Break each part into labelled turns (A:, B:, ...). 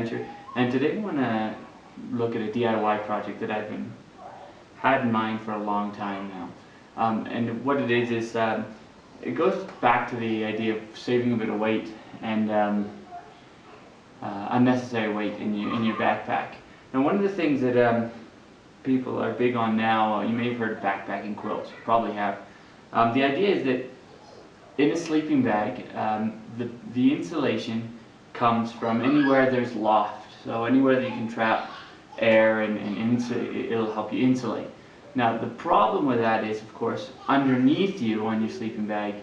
A: adventure. And today I want to look at a DIY project that I've had in mind for a long time now. And what it is it goes back to the idea of saving a bit of weight and unnecessary weight in your backpack. Now, one of the things that people are big on now, you may have heard of backpacking quilts, you probably have. The idea is that in a sleeping bag, the insulation comes from anywhere there's loft, so anywhere that you can trap air and it'll help you insulate. Now, the problem with that is, of course, underneath you on your sleeping bag,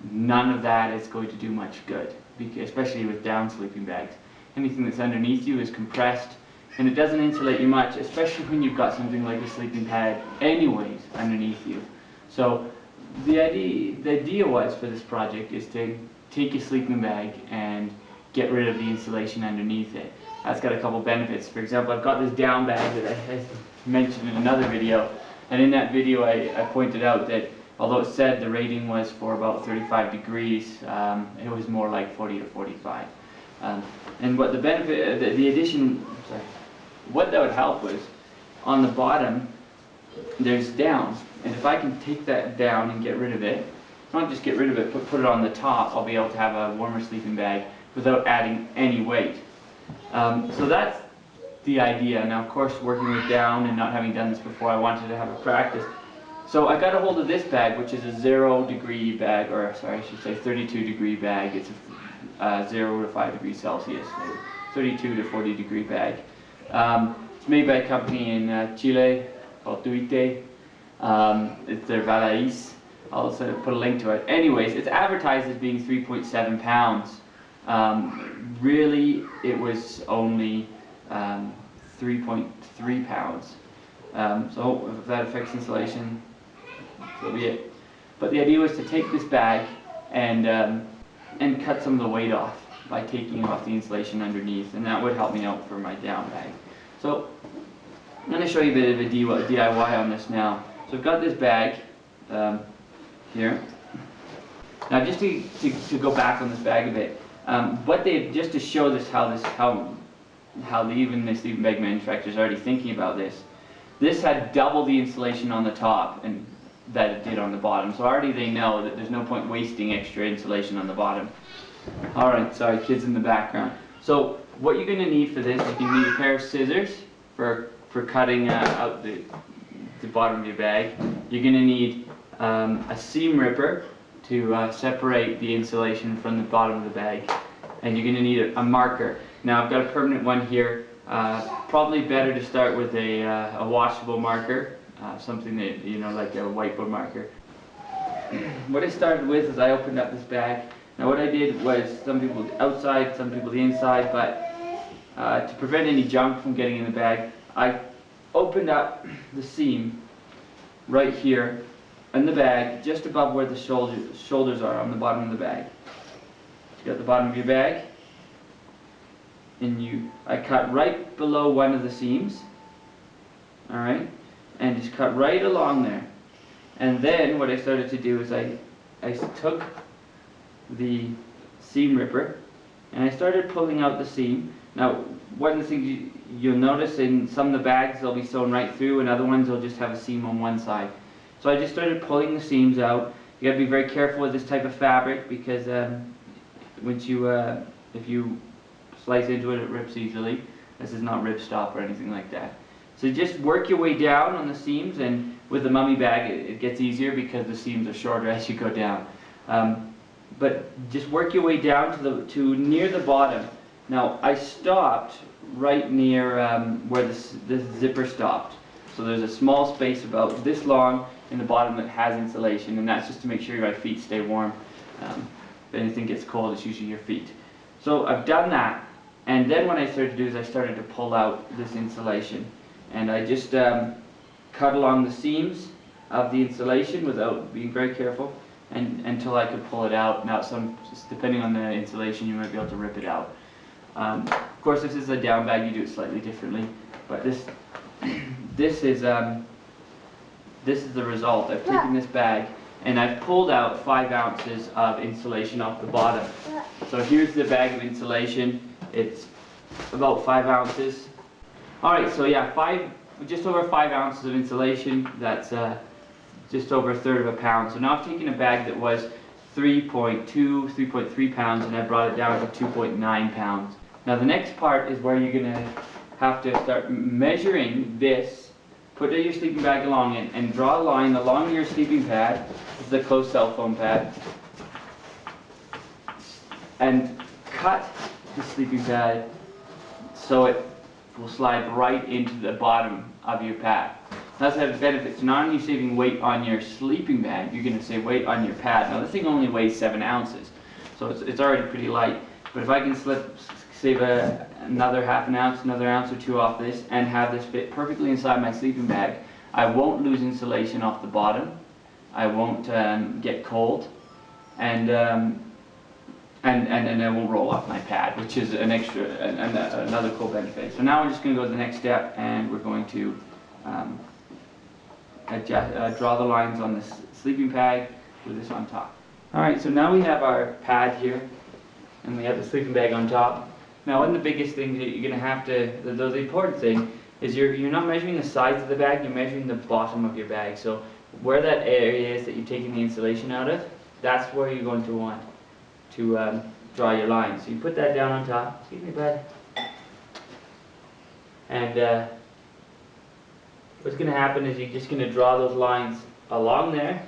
A: none of that is going to do much good, especially with down sleeping bags. Anything that's underneath you is compressed, and it doesn't insulate you much, especially when you've got something like a sleeping pad anyways underneath you. So the idea was for this project is to take your sleeping bag and get rid of the insulation underneath it. That's got a couple benefits. For example, I've got this down bag that I mentioned in another video, and in that video I pointed out that although it said the rating was for about 35 degrees, it was more like 40 to 45. And what the benefit, the addition, sorry, what that would help was on the bottom there's down, and if I can take that down and get rid of it, not just get rid of it, but put it on the top, I'll be able to have a warmer sleeping bag without adding any weight. So that's the idea. Now, of course, working with down and not having done this before, I wanted to have a practice. So I got a hold of this bag, which is a 0-degree bag, or sorry, I should say 32-degree bag. It's a 0 to 5 degrees Celsius, so 32 to 40-degree bag. It's made by a company in Chile called VAUDE. It's their VAUDE Ice. I'll also put a link to it. Anyways, it's advertised as being 3.7 pounds. Really, it was only 3.3 pounds. So if that affects insulation, so be it. But the idea was to take this bag and cut some of the weight off by taking off the insulation underneath, and that would help me out for my down bag. So I'm going to show you a bit of a DIY on this now. So I've got this bag here. Now, just to go back on this bag a bit, just to show this how even the sleeping bag manufacturer is already thinking about this. This had double the insulation on the top and that it did on the bottom, so already they know that there's no point wasting extra insulation on the bottom. Alright, sorry, kids in the background. So what you're going to need for this, you're going to need a pair of scissors for cutting out the bottom of your bag. You're going to need a seam ripper to separate the insulation from the bottom of the bag, and you're going to need a marker. Now, I've got a permanent one here. Probably better to start with a washable marker, something that, you know, like a whiteboard marker. What I started with is I opened up this bag. Now, what I did was, some people outside, some people the inside, but to prevent any junk from getting in the bag, I opened up the seam right here in the bag, just above where the shoulders are on the bottom of the bag. You got the bottom of your bag, and I cut right below one of the seams, alright, and just cut right along there. And then what I started to do is I took the seam ripper and I started pulling out the seam. Now, one of the things you'll notice in some of the bags, they'll be sewn right through, and other ones will just have a seam on one side. So I just started pulling the seams out. You got to be very careful with this type of fabric, because if you slice into it, it rips easily. This is not ripstop or anything like that. So just work your way down on the seams, and with the mummy bag it gets easier because the seams are shorter as you go down. But just work your way down to near the bottom. Now, I stopped right near where the zipper stopped. So there's a small space about this long in the bottom that has insulation, and that's just to make sure my feet stay warm. If anything gets cold, it's usually your feet. So I've done that, and then what I started to do is I started to pull out this insulation, and I just cut along the seams of the insulation without being very careful, and until I could pull it out. Now, depending on the insulation, you might be able to rip it out. Of course, this is a down bag, you do it slightly differently, but this is the result. I've taken this bag and I've pulled out 5 ounces of insulation off the bottom. So here's the bag of insulation. It's about 5 ounces. Alright, so yeah, just over 5 ounces of insulation. That's just over a third of a pound. So now I've taken a bag that was 3.3 pounds, and I brought it down to 2.9 pounds. Now the next part is where you're going to have to start measuring this. Put your sleeping bag along it and draw a line along your sleeping pad. This is a closed cell foam pad. And cut the sleeping pad so it will slide right into the bottom of your pad. That's have benefits. Not only saving weight on your sleeping bag, you're going to save weight on your pad. Now this thing only weighs 7 ounces, so it's already pretty light. But if I can save another half an ounce, another ounce or two off this, and have this fit perfectly inside my sleeping bag, I won't lose insulation off the bottom. I won't get cold, and it won't roll off my pad, which is an extra, another cool benefit. So now we're just going to go to the next step, and we're going to draw the lines on this sleeping pad with this on top. Alright, so now we have our pad here, and we have the sleeping bag on top. Now one of the biggest things that you're going to have to, the important thing, is you're not measuring the sides of the bag, you're measuring the bottom of your bag. So where that area is that you're taking the insulation out of, that's where you're going to want to draw your line. So you put that down on top. Excuse me, bud. And what's going to happen is you're just going to draw those lines along there,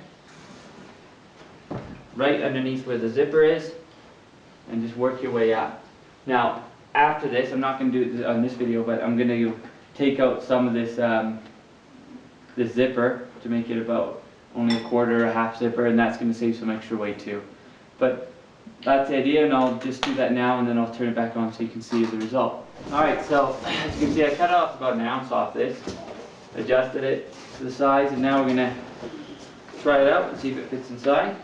A: right underneath where the zipper is, and just work your way up. Now, after this, I'm not going to do it on this video, but I'm going to take out some of this this zipper to make it about only a quarter or a half zipper, and that's going to save some extra weight too. But that's the idea, and I'll just do that now, and then I'll turn it back on so you can see the result. Alright, so as you can see, I cut off about 1 ounce off this, adjusted it to the size, and now we're going to try it out and see if it fits inside.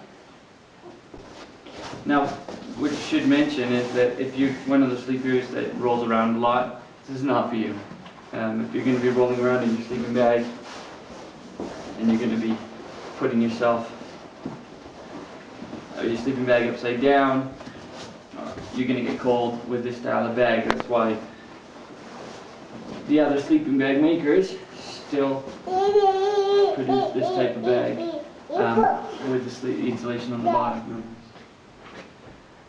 A: Now, what you should mention is that if you're one of the sleepers that rolls around a lot, this is not for you. If you're going to be rolling around in your sleeping bag, and you're going to be putting yourself, your sleeping bag upside down, you're going to get cold with this style of bag. That's why the other sleeping bag makers still produce this type of bag with the insulation on the bottom.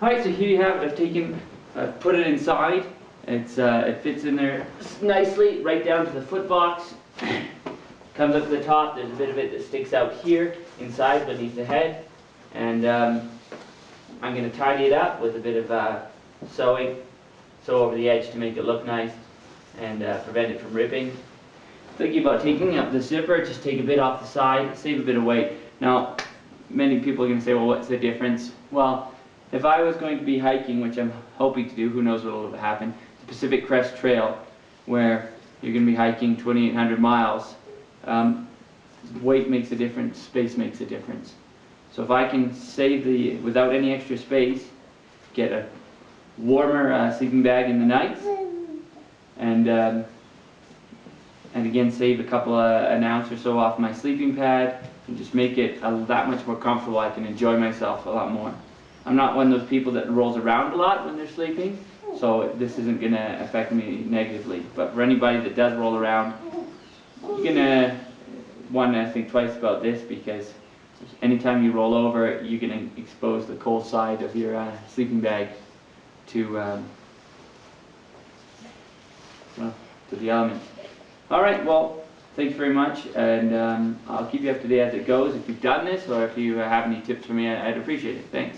A: Alright, so here you have it. I've put it inside. It fits in there nicely, right down to the foot box. Comes up to the top. There's a bit of it that sticks out here inside beneath the head. And I'm going to tidy it up with a bit of sewing, sew over the edge to make it look nice and prevent it from ripping. Thinking about taking up the zipper, just take a bit off the side, save a bit of weight. Now, many people are going to say, well, what's the difference? Well, if I was going to be hiking, which I'm hoping to do, who knows what will happen, the Pacific Crest Trail, where you're going to be hiking 2,800 miles, weight makes a difference, space makes a difference. So if I can save without any extra space, get a warmer sleeping bag in the night, and again save an ounce or so off my sleeping pad, and just make it that much more comfortable, I can enjoy myself a lot more. I'm not one of those people that rolls around a lot when they're sleeping, so this isn't going to affect me negatively. But for anybody that does roll around, you're going to want to think twice about this, because anytime you roll over, you're going to expose the cold side of your sleeping bag to the elements. Alright, well, thanks very much, and I'll keep you up to date as it goes. If you've done this, or if you have any tips for me, I'd appreciate it. Thanks.